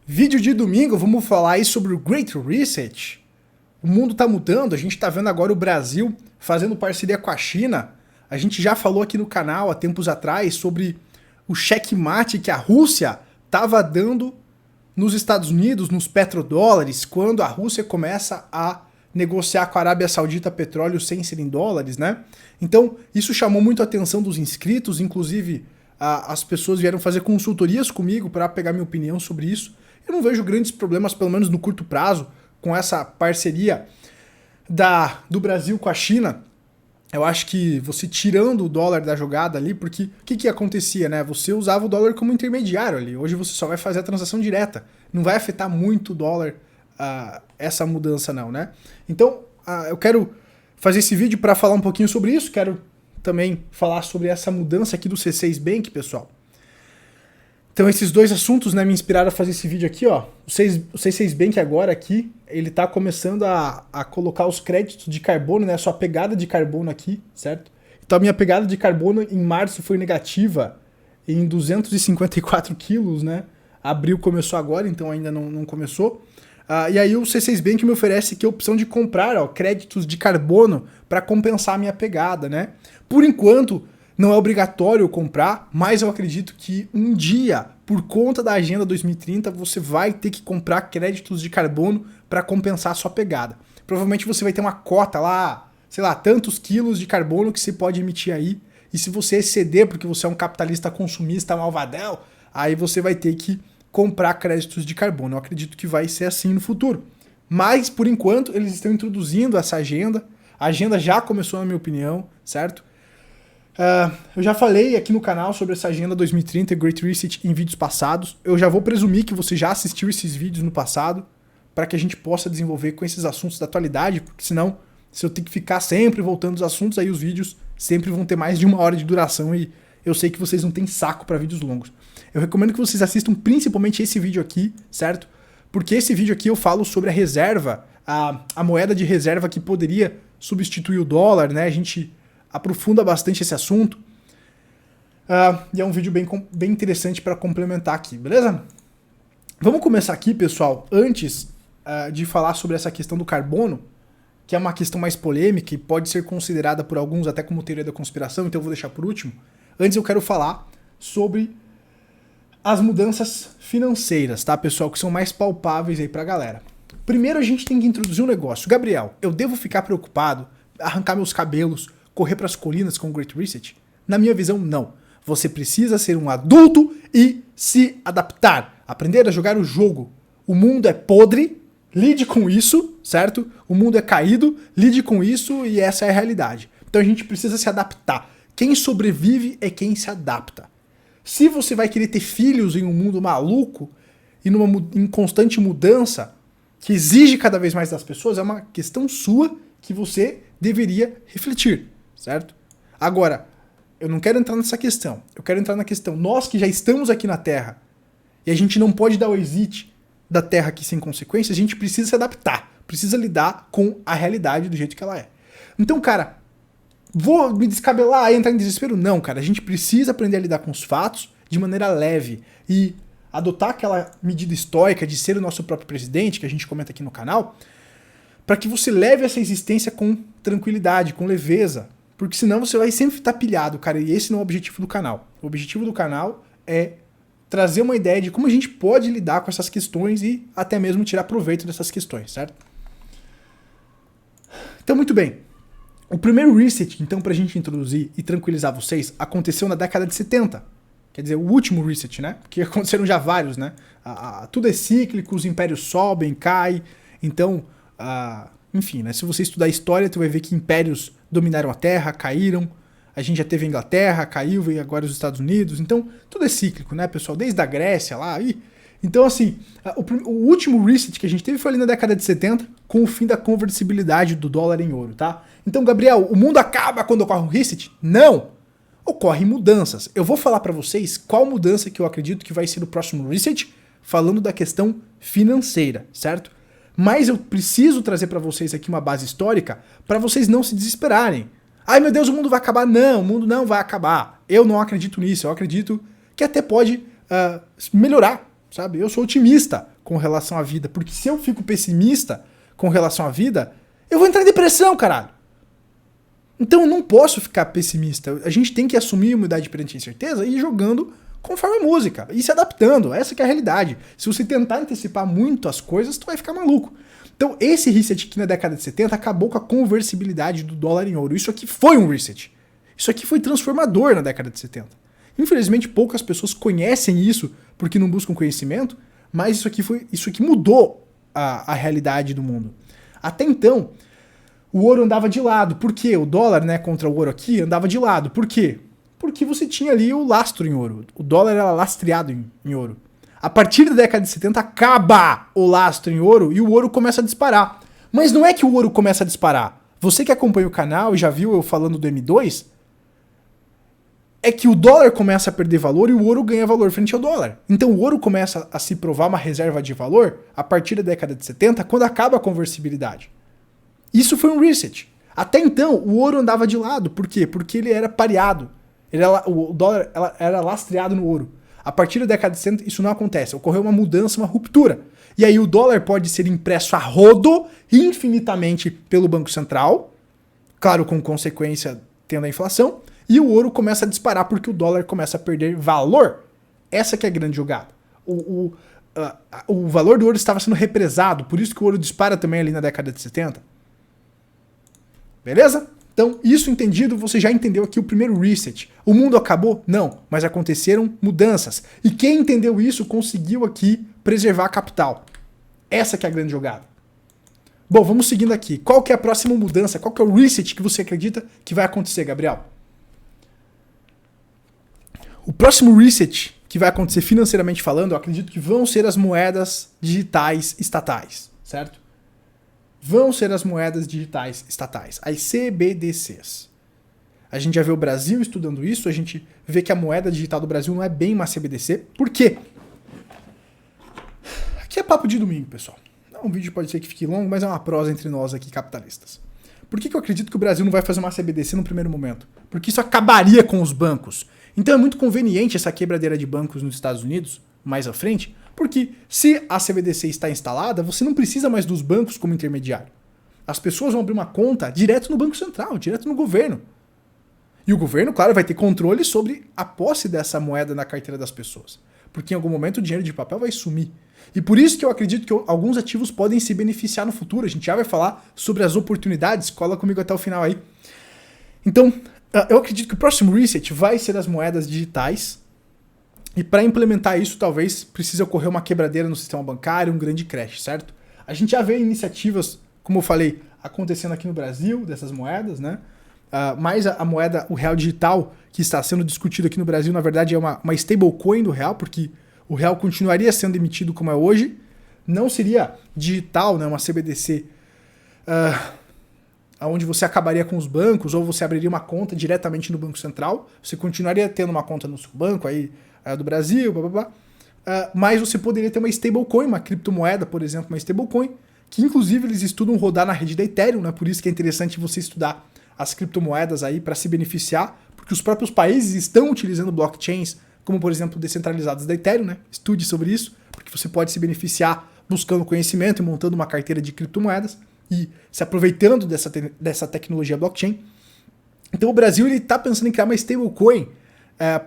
Vídeo de domingo, vamos falar aí sobre o Great Reset. O mundo tá mudando, a gente tá vendo agora o Brasil fazendo parceria com a China. A gente já falou aqui no canal há tempos atrás sobre o checkmate que a Rússia tava dando nos Estados Unidos, nos petrodólares, quando a Rússia começa a negociar com a Arábia Saudita petróleo sem ser em dólares, né? Então, isso chamou muito a atenção dos inscritos, inclusive as pessoas vieram fazer consultorias comigo para pegar minha opinião sobre isso. Eu não vejo grandes problemas, pelo menos no curto prazo, com essa parceria do Brasil com a China. Eu acho que você tirando o dólar da jogada ali, porque o que acontecia, né? Você usava o dólar como intermediário ali. Hoje você só vai fazer a transação direta. Não vai afetar muito o dólar essa mudança não, né? Então, eu quero fazer esse vídeo para falar um pouquinho sobre isso. Quero também falar sobre essa mudança aqui do C6 Bank, pessoal. Então esses dois assuntos, né, me inspiraram a fazer esse vídeo aqui, ó. O C6 Bank agora aqui, ele tá começando a colocar os créditos de carbono, né, a sua pegada de carbono aqui, certo? Então a minha pegada de carbono em março foi negativa em 254 quilos, né? Abril começou agora, então ainda não começou. E aí o C6 Bank me oferece aqui a opção de comprar, ó, créditos de carbono para compensar a minha pegada, né? Por enquanto, não é obrigatório comprar, mas eu acredito que um dia, por conta da Agenda 2030, você vai ter que comprar créditos de carbono para compensar a sua pegada. Provavelmente você vai ter uma cota lá, sei lá, tantos quilos de carbono que você pode emitir aí, e se você exceder porque você é um capitalista consumista malvadão, aí você vai ter que comprar créditos de carbono. Eu acredito que vai ser assim no futuro. Mas, por enquanto, eles estão introduzindo essa agenda. A agenda já começou, na minha opinião, certo? Eu já falei aqui no canal sobre essa Agenda 2030 e Great Reset em vídeos passados. Eu já vou presumir que você já assistiu esses vídeos no passado, para que a gente possa desenvolver com esses assuntos da atualidade, porque senão, se eu tenho que ficar sempre voltando aos assuntos, aí os vídeos sempre vão ter mais de 1 hora de duração e eu sei que vocês não têm saco para vídeos longos. Eu recomendo que vocês assistam principalmente esse vídeo aqui, certo? Porque esse vídeo aqui eu falo sobre a reserva, a moeda de reserva que poderia substituir o dólar, né? A gente aprofunda bastante esse assunto. E é um vídeo bem interessante para complementar aqui, beleza? Vamos começar aqui, pessoal, antes de falar sobre essa questão do carbono, que é uma questão mais polêmica e pode ser considerada por alguns até como teoria da conspiração, então eu vou deixar por último. Antes eu quero falar sobre as mudanças financeiras, tá, pessoal, que são mais palpáveis aí pra galera. Primeiro a gente tem que introduzir um negócio. Gabriel, eu devo ficar preocupado, arrancar meus cabelos, correr para as colinas com o Great Reset? Na minha visão, não. Você precisa ser um adulto e se adaptar. Aprender a jogar o jogo. O mundo é podre, lide com isso, certo? O mundo é caído, lide com isso e essa é a realidade. Então a gente precisa se adaptar. Quem sobrevive é quem se adapta. Se você vai querer ter filhos em um mundo maluco e em constante mudança, que exige cada vez mais das pessoas, é uma questão sua que você deveria refletir. Certo? Agora, eu não quero entrar nessa questão. Eu quero entrar na questão, nós que já estamos aqui na Terra, e a gente não pode dar o exit da Terra aqui sem consequências, a gente precisa se adaptar, precisa lidar com a realidade do jeito que ela é. Então, cara, vou me descabelar e entrar em desespero? Não, cara, a gente precisa aprender a lidar com os fatos de maneira leve e adotar aquela medida estoica de ser o nosso próprio presidente, que a gente comenta aqui no canal, para que você leve essa existência com tranquilidade, com leveza. Porque senão você vai sempre estar pilhado, cara, e esse não é o objetivo do canal. O objetivo do canal é trazer uma ideia de como a gente pode lidar com essas questões e até mesmo tirar proveito dessas questões, certo? Então, muito bem. O primeiro reset, então, pra gente introduzir e tranquilizar vocês, aconteceu na década de 70. Quer dizer, o último reset, né? Porque aconteceram já vários, né? Tudo é cíclico, os impérios sobem, caem, então... enfim, né? Se você estudar história, tu vai ver que impérios dominaram a Terra, caíram. A gente já teve a Inglaterra, caiu, e agora os Estados Unidos. Então, tudo é cíclico, né, pessoal? Desde a Grécia lá. Então, assim, o último reset que a gente teve foi ali na década de 70, com o fim da conversibilidade do dólar em ouro, tá? Então, Gabriel, o mundo acaba quando ocorre um reset? Não! Ocorrem mudanças. Eu vou falar pra vocês qual mudança que eu acredito que vai ser o próximo reset, falando da questão financeira, certo? Mas eu preciso trazer para vocês aqui uma base histórica para vocês não se desesperarem. Ai meu Deus, o mundo vai acabar. Não, o mundo não vai acabar. Eu não acredito nisso. Eu acredito que até pode melhorar, sabe? Eu sou otimista com relação à vida, porque se eu fico pessimista com relação à vida, eu vou entrar em depressão, caralho. Então eu não posso ficar pessimista. A gente tem que assumir a humildade perante a incerteza e ir jogando conforme a música e se adaptando. Essa que é a realidade. Se você tentar antecipar muito as coisas, tu vai ficar maluco. Então esse reset aqui na década de 70 acabou com a conversibilidade do dólar em ouro. Isso aqui foi um reset. Isso aqui foi transformador na década de 70. Infelizmente poucas pessoas conhecem isso porque não buscam conhecimento, mas isso aqui mudou a realidade do mundo. Até então, o ouro andava de lado. Por quê? O dólar, né, contra o ouro aqui andava de lado. Por quê? Porque você tinha ali o lastro em ouro. O dólar era lastreado em ouro. A partir da década de 70 acaba o lastro em ouro e o ouro começa a disparar. Mas não é que o ouro começa a disparar. Você que acompanha o canal e já viu eu falando do M2, é que o dólar começa a perder valor e o ouro ganha valor frente ao dólar. Então o ouro começa a se provar uma reserva de valor a partir da década de 70, quando acaba a conversibilidade. Isso foi um reset. Até então, o ouro andava de lado. Por quê? Porque ele era pareado. O dólar era lastreado no ouro. A partir da década de 60, isso não acontece. Ocorreu uma mudança, uma ruptura. E aí o dólar pode ser impresso a rodo, infinitamente, pelo Banco Central. Claro, com consequência tendo a inflação. E o ouro começa a disparar porque o dólar começa a perder valor. Essa que é a grande jogada. O valor do ouro estava sendo represado. Por isso que o ouro dispara também ali na década de 70. Beleza? Então, isso entendido, você já entendeu aqui o primeiro reset. O mundo acabou? Não, mas aconteceram mudanças. E quem entendeu isso conseguiu aqui preservar a capital. Essa que é a grande jogada. Bom, vamos seguindo aqui. Qual que é a próxima mudança? Qual que é o reset que você acredita que vai acontecer, Gabriel? O próximo reset que vai acontecer financeiramente falando, eu acredito que vão ser as moedas digitais estatais, certo? Vão ser as moedas digitais estatais, as CBDCs. A gente já vê o Brasil estudando isso, a gente vê que a moeda digital do Brasil não é bem uma CBDC. Por quê? Aqui é papo de domingo, pessoal. Um vídeo pode ser que fique longo, mas é uma prosa entre nós aqui capitalistas. Por que eu acredito que o Brasil não vai fazer uma CBDC no primeiro momento? Porque isso acabaria com os bancos. Então é muito conveniente essa quebradeira de bancos nos Estados Unidos, mais à frente, porque se a CBDC está instalada, você não precisa mais dos bancos como intermediário. As pessoas vão abrir uma conta direto no Banco Central, direto no governo. E o governo, claro, vai ter controle sobre a posse dessa moeda na carteira das pessoas. Porque em algum momento o dinheiro de papel vai sumir. E por isso que eu acredito que alguns ativos podem se beneficiar no futuro. A gente já vai falar sobre as oportunidades. Cola comigo até o final aí. Então, eu acredito que o próximo reset vai ser as moedas digitais. E para implementar isso, talvez precise ocorrer uma quebradeira no sistema bancário, um grande crash, certo? A gente já vê iniciativas, como eu falei, acontecendo aqui no Brasil, dessas moedas, né? Mas a moeda, o real digital, que está sendo discutido aqui no Brasil, na verdade é uma stablecoin do real, porque o real continuaria sendo emitido como é hoje. Não seria digital, né? Uma CBDC, onde você acabaria com os bancos, ou você abriria uma conta diretamente no Banco Central. Você continuaria tendo uma conta no seu banco aí, do Brasil, blá, blá, blá. Mas você poderia ter uma stablecoin, uma criptomoeda, por exemplo, uma stablecoin, que inclusive eles estudam rodar na rede da Ethereum, né? Por isso que é interessante você estudar as criptomoedas aí para se beneficiar, porque os próprios países estão utilizando blockchains, como por exemplo descentralizadas da Ethereum, né? Estude sobre isso, porque você pode se beneficiar buscando conhecimento e montando uma carteira de criptomoedas e se aproveitando dessa tecnologia blockchain. Então o Brasil está pensando em criar uma stablecoin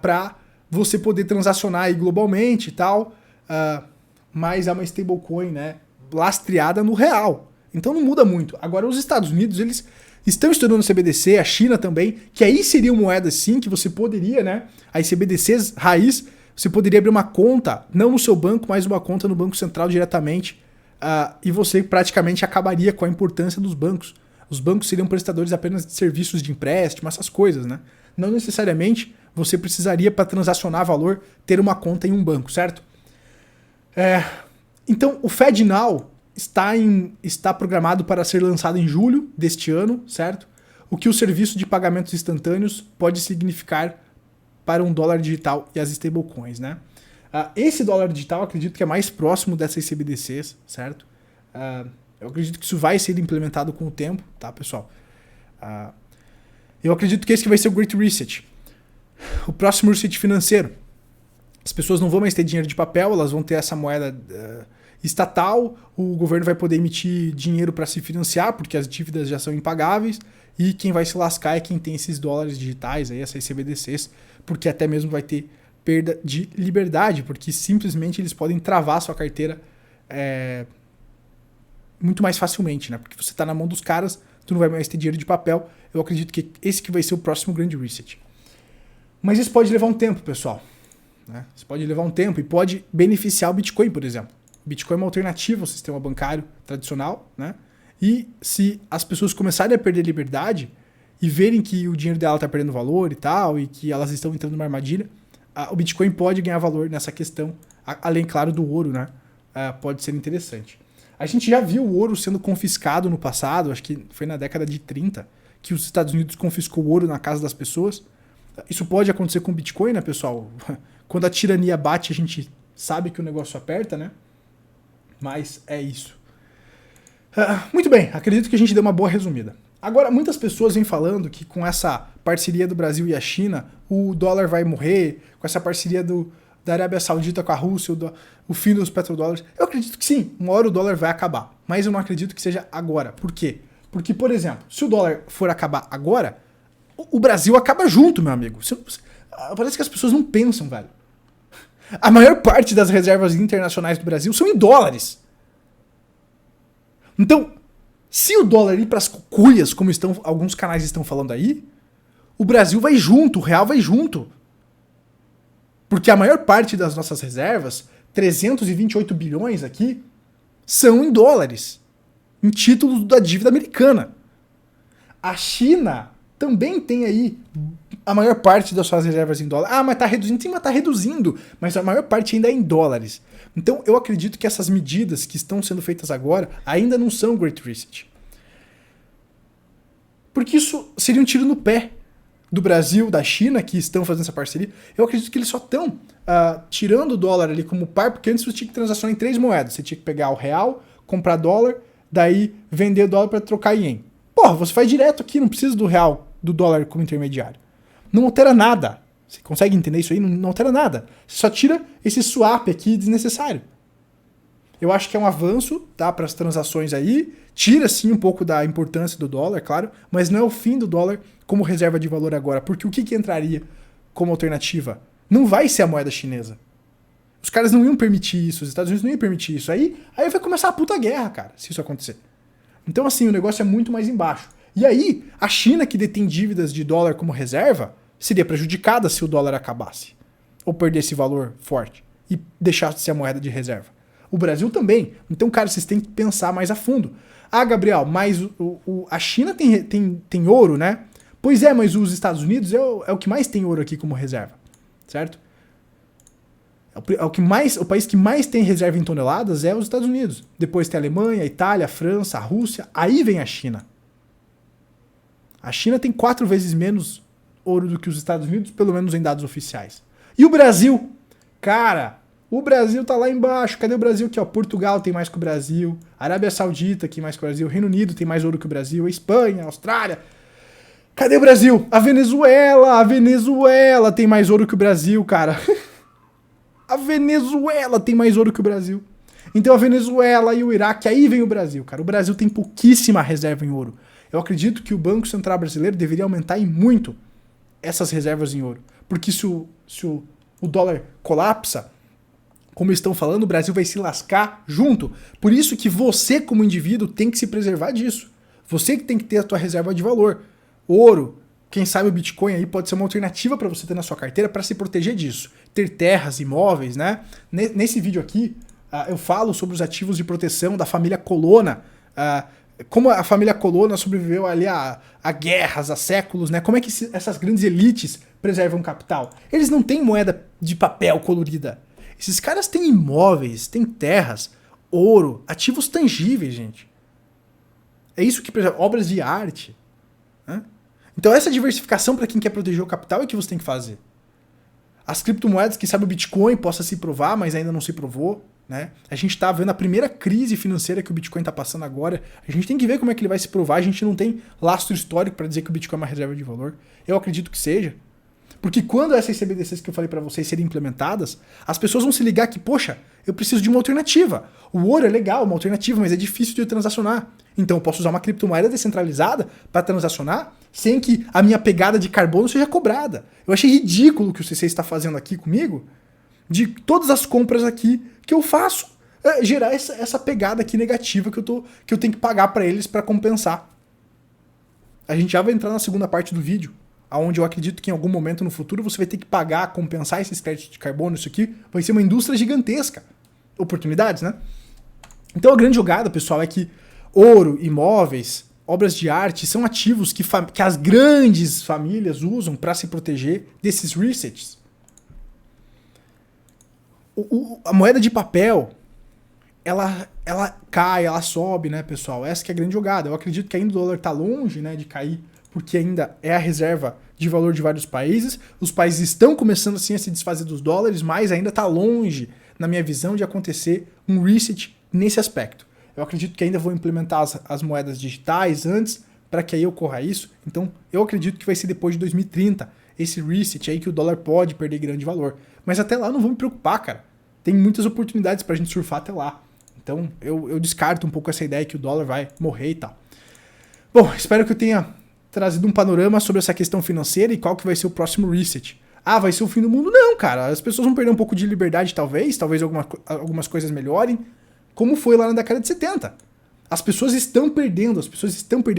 para você poder transacionar aí globalmente e tal, mas é uma stablecoin, né, lastreada no real. Então não muda muito. Agora os Estados Unidos, eles estão estudando CBDC, a China também, que aí seriam moedas sim, que você poderia, né, as CBDCs raiz, você poderia abrir uma conta, não no seu banco, mas uma conta no Banco Central diretamente, e você praticamente acabaria com a importância dos bancos. Os bancos seriam prestadores apenas de serviços de empréstimo, essas coisas, né? Não necessariamente você precisaria, para transacionar valor, ter uma conta em um banco, certo? Então, o FedNow está programado para ser lançado em julho deste ano, certo? O que o serviço de pagamentos instantâneos pode significar para um dólar digital e as stablecoins, né? Esse dólar digital, eu acredito que é mais próximo dessas CBDCs, certo? Eu acredito que isso vai ser implementado com o tempo, tá, pessoal? Eu acredito que esse que vai ser o Great Reset. O próximo reset financeiro As pessoas não vão mais ter dinheiro de papel, elas vão ter essa moeda estatal, o governo vai poder emitir dinheiro para se financiar, porque as dívidas já são impagáveis, e quem vai se lascar é quem tem esses dólares digitais, aí, essas CBDCs, porque até mesmo vai ter perda de liberdade, porque simplesmente eles podem travar sua carteira muito mais facilmente, né? Porque você está na mão dos caras, tu não vai mais ter dinheiro de papel. Eu acredito que esse que vai ser o próximo grande reset. Mas isso pode levar um tempo, pessoal. Né? Isso pode levar um tempo e pode beneficiar o Bitcoin, por exemplo. O Bitcoin é uma alternativa ao sistema bancário tradicional, né? E se as pessoas começarem a perder liberdade e verem que o dinheiro dela está perdendo valor e tal, e que elas estão entrando numa armadilha, o Bitcoin pode ganhar valor nessa questão, além, claro, do ouro, né? Pode ser interessante. A gente já viu o ouro sendo confiscado no passado, acho que foi na década de 30, que os Estados Unidos confiscou o ouro na casa das pessoas. Isso pode acontecer com o Bitcoin, né, pessoal? Quando a tirania bate, a gente sabe que o negócio aperta, né? Mas é isso. Muito bem, acredito que a gente deu uma boa resumida. Agora, muitas pessoas vêm falando que com essa parceria do Brasil e a China, o dólar vai morrer, com essa parceria da Arábia Saudita com a Rússia, o fim dos petrodólares. Eu acredito que sim, uma hora o dólar vai acabar, mas eu não acredito que seja agora. Por quê? Porque, por exemplo, se o dólar for acabar agora, o Brasil acaba junto, meu amigo. Parece que as pessoas não pensam, velho. A maior parte das reservas internacionais do Brasil são em dólares. Então, se o dólar ir para as cucuias, como alguns canais estão falando aí, o Brasil vai junto, o real vai junto. Porque a maior parte das nossas reservas, 328 bilhões aqui, são em dólares, em títulos da dívida americana. A China também tem aí a maior parte das suas reservas em dólar. Mas tá reduzindo. Sim, mas tá reduzindo. Mas a maior parte ainda é em dólares. Então eu acredito que essas medidas que estão sendo feitas agora ainda não são Great Reset. Porque isso seria um tiro no pé do Brasil, da China, que estão fazendo essa parceria. Eu acredito que eles só estão tirando o dólar ali como par, porque antes você tinha que transacionar em 3 moedas. Você tinha que pegar o real, comprar dólar, daí vender dólar para trocar em ien. Porra, você faz direto aqui, não precisa do real, do dólar como intermediário. Não altera nada. Você consegue entender isso aí? Não altera nada. Você só tira esse swap aqui desnecessário. Eu acho que é um avanço, tá, para as transações aí. Tira sim um pouco da importância do dólar, claro, mas não é o fim do dólar como reserva de valor agora. Porque o que entraria como alternativa? Não vai ser a moeda chinesa. Os caras não iam permitir isso, os Estados Unidos não iam permitir isso. Aí vai começar a puta guerra, cara, se isso acontecer. Então, assim, o negócio é muito mais embaixo. E aí, a China, que detém dívidas de dólar como reserva, seria prejudicada se o dólar acabasse. Ou perdesse valor forte e deixasse de ser a moeda de reserva. O Brasil também. Então, cara, vocês têm que pensar mais a fundo. Gabriel, mas a China tem ouro, né? Pois é, mas os Estados Unidos é o que mais tem ouro aqui como reserva. Certo? O país que mais tem reserva em toneladas é os Estados Unidos. Depois tem a Alemanha, a Itália, a França, a Rússia. Aí vem a China. A China tem 4 vezes menos ouro do que os Estados Unidos, pelo menos em dados oficiais. E o Brasil? Cara, o Brasil tá lá embaixo. Cadê o Brasil aqui? Ó, Portugal tem mais que o Brasil. A Arábia Saudita tem mais que o Brasil. O Reino Unido tem mais ouro que o Brasil. A Espanha, a Austrália. Cadê o Brasil? A Venezuela tem mais ouro que o Brasil, cara. A Venezuela tem mais ouro que o Brasil. Então a Venezuela e o Iraque, aí vem o Brasil, cara. O Brasil tem pouquíssima reserva em ouro. Eu acredito que o Banco Central Brasileiro deveria aumentar em muito essas reservas em ouro. Porque se o dólar colapsa, como estão falando, o Brasil vai se lascar junto. Por isso que você, como indivíduo, tem que se preservar disso. Você que tem que ter a tua reserva de valor. Ouro, quem sabe o Bitcoin aí pode ser uma alternativa para você ter na sua carteira para se proteger disso. Ter terras, imóveis, né? Nesse vídeo aqui, eu falo sobre os ativos de proteção da família Colonna, como a família Colonna sobreviveu ali a guerras, a séculos, né? Como é que essas grandes elites preservam capital? Eles não têm moeda de papel colorida. Esses caras têm imóveis, têm terras, ouro, ativos tangíveis, gente. É isso que preserva, obras de arte. Né? Então essa diversificação para quem quer proteger o capital é que você tem que fazer. As criptomoedas, quem sabe o Bitcoin possa se provar, mas ainda não se provou. Né? A gente está vendo a primeira crise financeira que o Bitcoin está passando agora. A gente tem que ver como é que ele vai se provar. A gente não tem lastro histórico para dizer que o Bitcoin é uma reserva de valor. Eu acredito que seja. Porque quando essas CBDCs que eu falei para vocês serem implementadas, as pessoas vão se ligar que, poxa, eu preciso de uma alternativa. O ouro é legal, uma alternativa, mas é difícil de eu transacionar. Então eu posso usar uma criptomoeda descentralizada para transacionar sem que a minha pegada de carbono seja cobrada. Eu achei ridículo o que o CC está fazendo aqui comigo, de todas as compras aqui que eu faço, gerar essa pegada aqui negativa que eu tenho que pagar para eles para compensar. A gente já vai entrar na segunda parte do vídeo, onde eu acredito que em algum momento no futuro você vai ter que pagar, compensar esses créditos de carbono. Isso aqui vai ser uma indústria gigantesca. Oportunidades, né? Então a grande jogada, pessoal, é que ouro, imóveis, obras de arte são ativos que as grandes famílias usam para se proteger desses resets. A moeda de papel, ela cai, ela sobe, né, pessoal? Essa que é a grande jogada. Eu acredito que ainda o dólar está longe, né, de cair, porque ainda é a reserva de valor de vários países. Os países estão começando assim a se desfazer dos dólares, mas ainda está longe, na minha visão, de acontecer um reset nesse aspecto. Eu acredito que ainda vou implementar as moedas digitais antes, para que aí ocorra isso. Então, eu acredito que vai ser depois de 2030, esse reset aí que o dólar pode perder grande valor. Mas até lá não vou me preocupar, cara. Tem muitas oportunidades pra gente surfar até lá. Então, eu descarto um pouco essa ideia que o dólar vai morrer e tal. Bom, espero que eu tenha trazido um panorama sobre essa questão financeira e qual que vai ser o próximo reset. Ah, vai ser o fim do mundo? Não, cara. As pessoas vão perder um pouco de liberdade, talvez algumas coisas melhorem, como foi lá na década de 70. As pessoas estão perdendo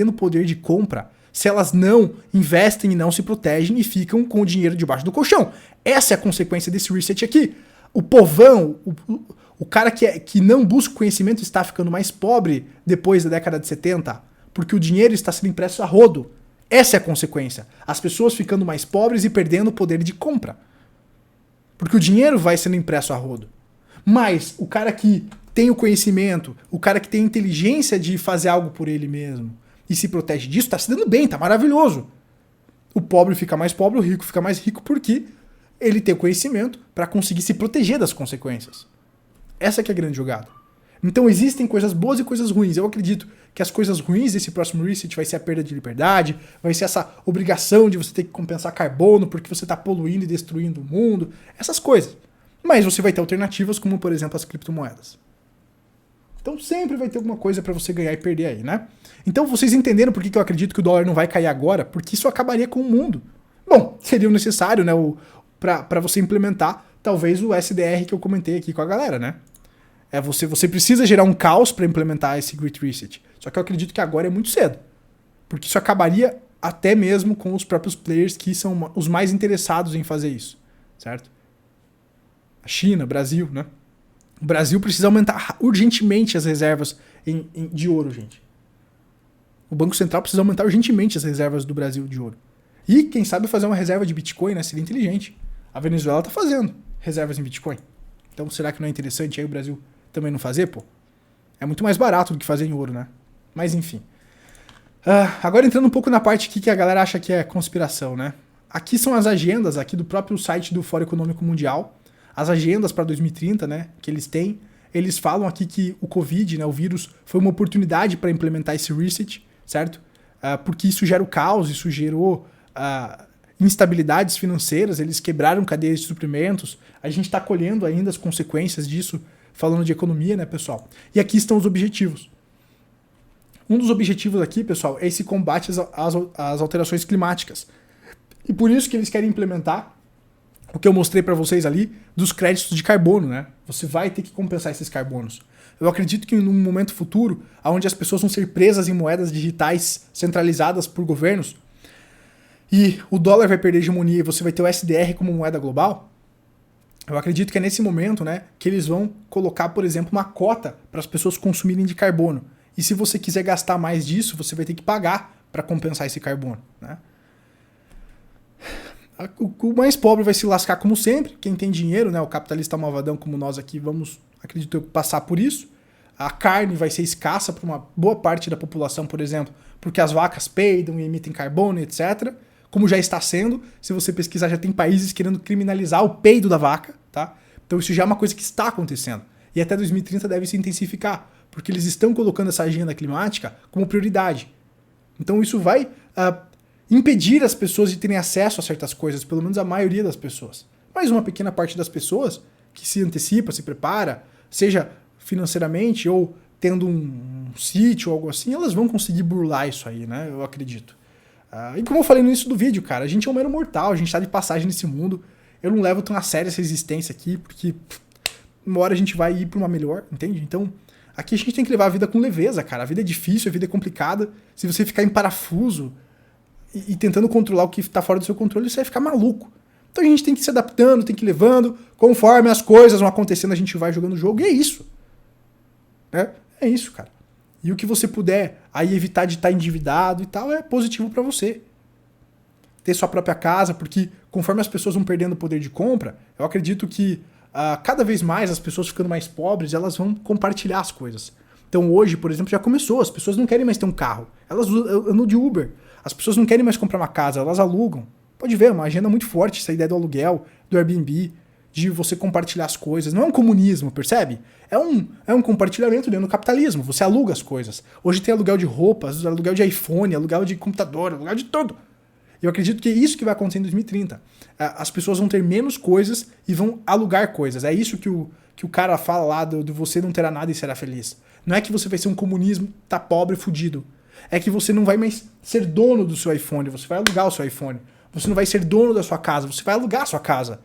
o poder de compra se elas não investem e não se protegem e ficam com o dinheiro debaixo do colchão. Essa é a consequência desse reset aqui. O povão, o cara que não busca conhecimento está ficando mais pobre depois da década de 70, porque o dinheiro está sendo impresso a rodo. Essa é a consequência. As pessoas ficando mais pobres e perdendo o poder de compra. Porque o dinheiro vai sendo impresso a rodo. Mas o cara que tem o conhecimento, o cara que tem a inteligência de fazer algo por ele mesmo e se protege disso, está se dando bem, está maravilhoso. O pobre fica mais pobre, o rico fica mais rico porque ele tem o conhecimento para conseguir se proteger das consequências. Essa que é a grande jogada. Então existem coisas boas e coisas ruins. Eu acredito que as coisas ruins desse próximo reset vai ser a perda de liberdade, vai ser essa obrigação de você ter que compensar carbono porque você está poluindo e destruindo o mundo, essas coisas. Mas você vai ter alternativas como, por exemplo, as criptomoedas. Então sempre vai ter alguma coisa para você ganhar e perder aí, né? Então vocês entenderam por que eu acredito que o dólar não vai cair agora? Porque isso acabaria com o mundo. Bom, seria necessário, né, para você implementar talvez o SDR que eu comentei aqui com a galera, né? Você precisa gerar um caos para implementar esse Great Reset. Só que eu acredito que agora é muito cedo. Porque isso acabaria até mesmo com os próprios players que são os mais interessados em fazer isso, certo? A China, Brasil, né? O Brasil precisa aumentar urgentemente as reservas de ouro, gente. O Banco Central precisa aumentar urgentemente as reservas do Brasil de ouro. E, quem sabe, fazer uma reserva de Bitcoin, né? Seria inteligente. A Venezuela está fazendo reservas em Bitcoin. Então, será que não é interessante aí o Brasil também não fazer, pô? É muito mais barato do que fazer em ouro, né? Mas, enfim. Agora entrando um pouco na parte aqui que a galera acha que é conspiração, né? Aqui são as agendas aqui do próprio site do Fórum Econômico Mundial. As agendas para 2030, né, que eles têm, eles falam aqui que o Covid, né, o vírus, foi uma oportunidade para implementar esse reset, certo? Porque isso gera o caos, isso gerou instabilidades financeiras, eles quebraram cadeias de suprimentos, a gente está colhendo ainda as consequências disso, falando de economia, né, pessoal? E aqui estão os objetivos. Um dos objetivos aqui, pessoal, é esse combate às alterações climáticas. E por isso que eles querem implementar o que eu mostrei para vocês ali dos créditos de carbono, né? Você vai ter que compensar esses carbonos. Eu acredito que num momento futuro, onde as pessoas vão ser presas em moedas digitais centralizadas por governos, e o dólar vai perder hegemonia e você vai ter o SDR como moeda global, eu acredito que é nesse momento, né, que eles vão colocar, por exemplo, uma cota para as pessoas consumirem de carbono. E se você quiser gastar mais disso, você vai ter que pagar para compensar esse carbono, né? O mais pobre vai se lascar como sempre, quem tem dinheiro, né, o capitalista malvadão como nós aqui, vamos, acredito eu, passar por isso. A carne vai ser escassa para uma boa parte da população, por exemplo, porque as vacas peidam e emitem carbono, etc. Como já está sendo, se você pesquisar, já tem países querendo criminalizar o peido da vaca, tá? Então isso já é uma coisa que está acontecendo. E até 2030 deve se intensificar, porque eles estão colocando essa agenda climática como prioridade. Então isso vai impedir as pessoas de terem acesso a certas coisas, pelo menos a maioria das pessoas. Mas uma pequena parte das pessoas que se antecipa, se prepara, seja financeiramente ou tendo um sítio ou algo assim, elas vão conseguir burlar isso aí, né? Eu acredito. E como eu falei no início do vídeo, cara, a gente é um mero mortal, a gente tá de passagem nesse mundo. Eu não levo tão a sério essa existência aqui, porque uma hora a gente vai ir pra uma melhor, entende? Então, aqui a gente tem que levar a vida com leveza, cara. A vida é difícil, a vida é complicada. Se você ficar em parafuso e tentando controlar o que tá fora do seu controle, você vai ficar maluco. Então a gente tem que ir se adaptando, tem que ir levando, conforme as coisas vão acontecendo, a gente vai jogando o jogo, e é isso. É isso, cara. E o que você puder aí evitar de estar endividado e tal, é positivo pra você. Ter sua própria casa, porque conforme as pessoas vão perdendo o poder de compra, eu acredito que cada vez mais as pessoas ficando mais pobres, elas vão compartilhar as coisas. Então hoje, por exemplo, já começou, as pessoas não querem mais ter um carro, elas andam de Uber. As pessoas não querem mais comprar uma casa, elas alugam. Pode ver, é uma agenda muito forte essa ideia do aluguel, do Airbnb, de você compartilhar as coisas. Não é um comunismo, percebe? É um compartilhamento dentro do capitalismo. Você aluga as coisas. Hoje tem aluguel de roupas, aluguel de iPhone, aluguel de computador, aluguel de tudo. Eu acredito que é isso que vai acontecer em 2030. As pessoas vão ter menos coisas e vão alugar coisas. É isso que o cara fala lá do você não terá nada e será feliz. Não é que você vai ser um comunismo, tá pobre, fudido. É que você não vai mais ser dono do seu iPhone, você vai alugar o seu iPhone. Você não vai ser dono da sua casa, você vai alugar a sua casa.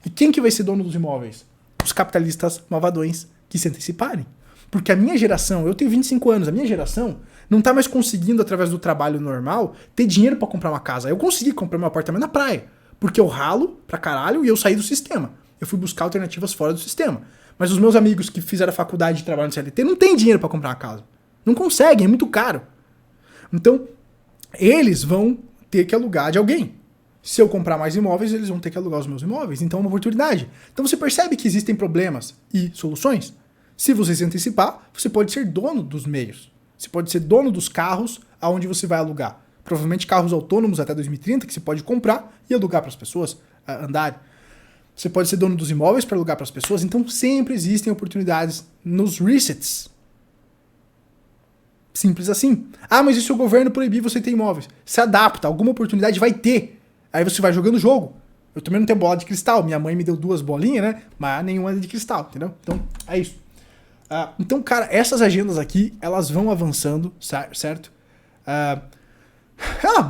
E quem que vai ser dono dos imóveis? Os capitalistas malvadões que se anteciparem. Porque a minha geração, eu tenho 25 anos, a minha geração não tá mais conseguindo, através do trabalho normal, ter dinheiro pra comprar uma casa. Eu consegui comprar meu apartamento na praia, porque eu ralo pra caralho e eu saí do sistema. Eu fui buscar alternativas fora do sistema. Mas os meus amigos que fizeram a faculdade de trabalho no CLT não têm dinheiro pra comprar uma casa. Não conseguem, é muito caro. Então, eles vão ter que alugar de alguém. Se eu comprar mais imóveis, eles vão ter que alugar os meus imóveis. Então é uma oportunidade. Então você percebe que existem problemas e soluções? Se você se antecipar, você pode ser dono dos meios. Você pode ser dono dos carros aonde você vai alugar. Provavelmente carros autônomos até 2030 que você pode comprar e alugar para as pessoas andarem. Você pode ser dono dos imóveis para alugar para as pessoas. Então sempre existem oportunidades nos resets. Simples assim. Ah, mas e se o governo proibir você ter imóveis? Se adapta, alguma oportunidade vai ter. Aí você vai jogando o jogo. Eu também não tenho bola de cristal. Minha mãe me deu 2 bolinhas, né? Mas nenhuma é de cristal, entendeu? Então, é isso. Então, cara, essas agendas aqui, elas vão avançando, certo?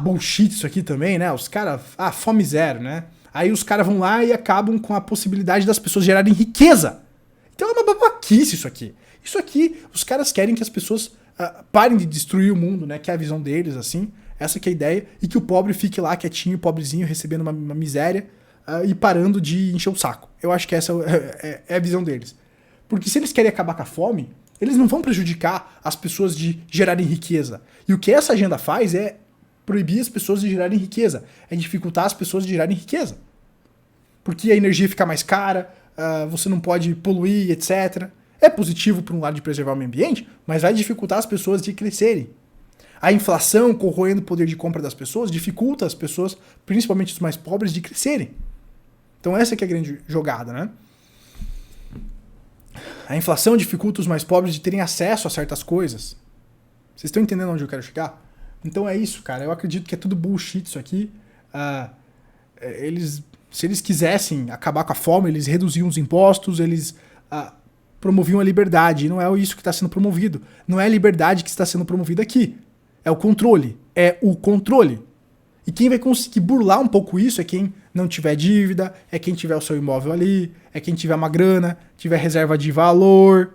Bullshit isso aqui também, né? Os caras... fome zero, né? Aí os caras vão lá e acabam com a possibilidade das pessoas gerarem riqueza. Então é uma babaquice isso aqui. Isso aqui, os caras querem que as pessoas parem de destruir o mundo, né? Que é a visão deles, assim. Essa que é a ideia. E que o pobre fique lá quietinho, pobrezinho, recebendo uma miséria e parando de encher o saco. Eu acho que essa é a visão deles. Porque se eles querem acabar com a fome, eles não vão prejudicar as pessoas de gerarem riqueza. E o que essa agenda faz é proibir as pessoas de gerarem riqueza. É dificultar as pessoas de gerarem riqueza. Porque a energia fica mais cara, você não pode poluir, etc. É positivo por um lado de preservar o meio ambiente, mas vai dificultar as pessoas de crescerem. A inflação corroendo o poder de compra das pessoas dificulta as pessoas, principalmente os mais pobres, de crescerem. Então essa que é a grande jogada, né? A inflação dificulta os mais pobres de terem acesso a certas coisas. Vocês estão entendendo onde eu quero chegar? Então é isso, cara. Eu acredito que é tudo bullshit isso aqui. Se eles quisessem acabar com a fome, eles reduziam os impostos, eles promoviam a liberdade. E não é isso que está sendo promovido. Não é a liberdade que está sendo promovida aqui. É o controle. É o controle. E quem vai conseguir burlar um pouco isso é quem não tiver dívida, é quem tiver o seu imóvel ali, é quem tiver uma grana, tiver reserva de valor,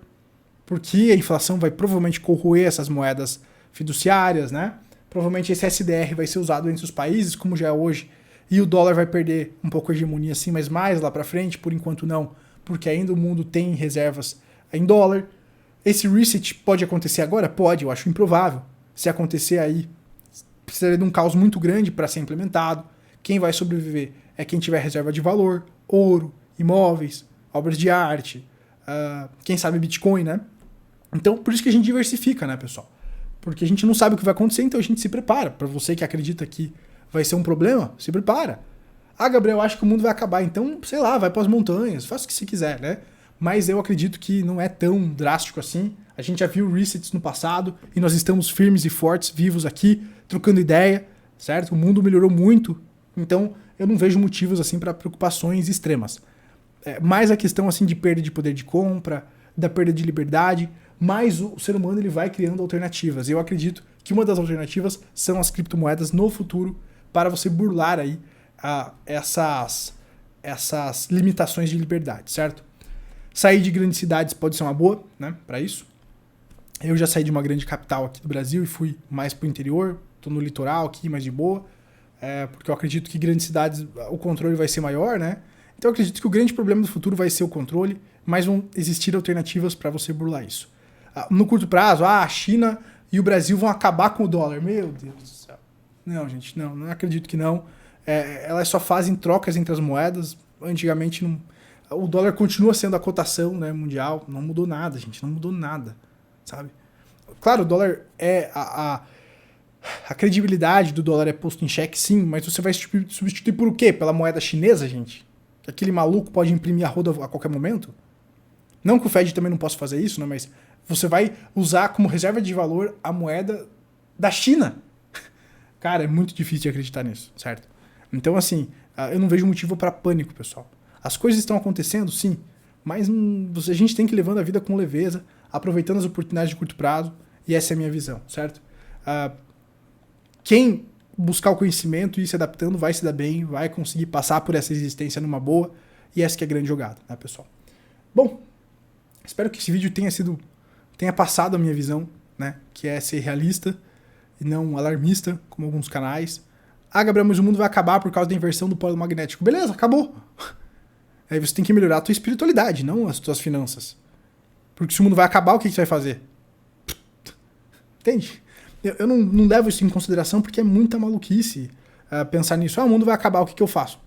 porque a inflação vai provavelmente corroer essas moedas fiduciárias, né? Provavelmente esse SDR vai ser usado entre os países, como já é hoje, e o dólar vai perder um pouco a hegemonia assim, mas mais lá pra frente, por enquanto não, porque ainda o mundo tem reservas em dólar. Esse reset pode acontecer agora? Pode, eu acho improvável. Se acontecer aí, precisaria de um caos muito grande para ser implementado. Quem vai sobreviver é quem tiver reserva de valor, ouro, imóveis, obras de arte, quem sabe Bitcoin, né? Então, por isso que a gente diversifica, né, pessoal? Porque a gente não sabe o que vai acontecer, então a gente se prepara. Para você que acredita que vai ser um problema, se prepara. Gabriel, eu acho que o mundo vai acabar, então, sei lá, vai para as montanhas, faça o que você quiser, né? Mas eu acredito que não é tão drástico assim. A gente já viu resets no passado e nós estamos firmes e fortes, vivos aqui, trocando ideia, certo? O mundo melhorou muito, então eu não vejo motivos assim para preocupações extremas. Mais a questão assim de perda de poder de compra, da perda de liberdade, mas o ser humano ele vai criando alternativas. Eu acredito que uma das alternativas são as criptomoedas no futuro para você burlar aí essas limitações de liberdade, certo? Sair de grandes cidades pode ser uma boa, né, para isso. Eu já saí de uma grande capital aqui do Brasil e fui mais pro interior, tô no litoral aqui, mais de boa, porque eu acredito que grandes cidades o controle vai ser maior, né? Então eu acredito que o grande problema do futuro vai ser o controle, mas vão existir alternativas para você burlar isso. No curto prazo, a China e o Brasil vão acabar com o dólar. Meu Deus do céu. Não, gente, não acredito que não. Elas só fazem trocas entre as moedas. Antigamente, o dólar continua sendo a cotação, né, mundial. Não mudou nada, gente, não mudou nada, sabe? Claro, o dólar a credibilidade do dólar é posto em xeque, sim, mas você vai substituir por o quê? Pela moeda chinesa, gente? Que aquele maluco pode imprimir a roda a qualquer momento? Não que o Fed também não possa fazer isso, né? Mas você vai usar como reserva de valor a moeda da China. Cara, é muito difícil de acreditar nisso, certo? Então, assim, eu não vejo motivo para pânico, pessoal. As coisas estão acontecendo, sim, mas a gente tem que ir levando a vida com leveza, aproveitando as oportunidades de curto prazo, e essa é a minha visão, certo? Quem buscar o conhecimento e ir se adaptando vai se dar bem, vai conseguir passar por essa existência numa boa, e essa que é a grande jogada, né, pessoal? Bom, espero que esse vídeo tenha passado a minha visão, né, que é ser realista e não alarmista, como alguns canais. Gabriel, mas o mundo vai acabar por causa da inversão do polo magnético. Beleza, acabou. Aí você tem que melhorar a tua espiritualidade, não as tuas finanças. Porque se o mundo vai acabar, o que você vai fazer? Entende? Eu não levo isso em consideração porque é muita maluquice pensar nisso. O mundo vai acabar, o que eu faço?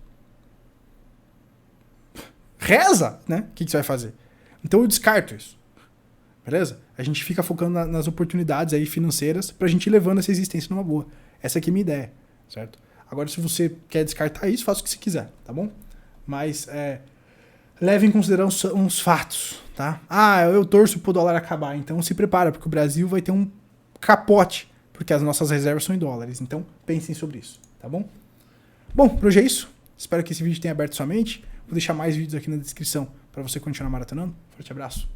Reza, né? O que você vai fazer? Então eu descarto isso. Beleza? A gente fica focando nas oportunidades aí financeiras pra gente ir levando essa existência numa boa. Essa aqui é a minha ideia, certo? Agora, se você quer descartar isso, faça o que você quiser, tá bom? Mas leve em consideração uns fatos, tá? Eu torço pro dólar acabar, então se prepara, porque o Brasil vai ter um capote, porque as nossas reservas são em dólares. Então, pensem sobre isso, tá bom? Bom, por hoje é isso. Espero que esse vídeo tenha aberto sua mente. Vou deixar mais vídeos aqui na descrição para você continuar maratonando. Forte abraço.